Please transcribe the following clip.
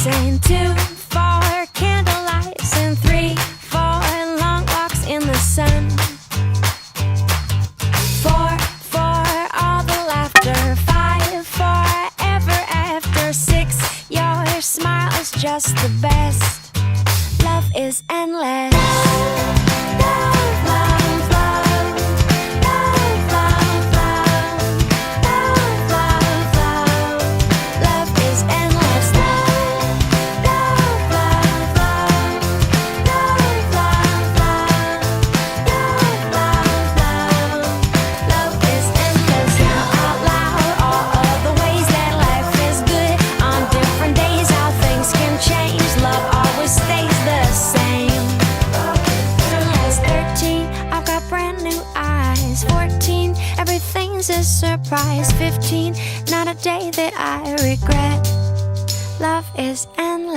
and 2 for candlelights, and 3 for long walks in the sun. 4 for all the laughter, 5 for ever after, 6 your smile is just the best. Love is endless. Love, love, love. Love, love, love. Love, love, love. Love is endless. Love, love, love, love. Love, love, love. Love, love, love. Love is endless. Now out loud all of the ways that life is good. On different days how things can change. Love always stays the same. As 13, I've got brand new eyes. 14, everything's a surprise. 15, not a day that I regret. Love is endless.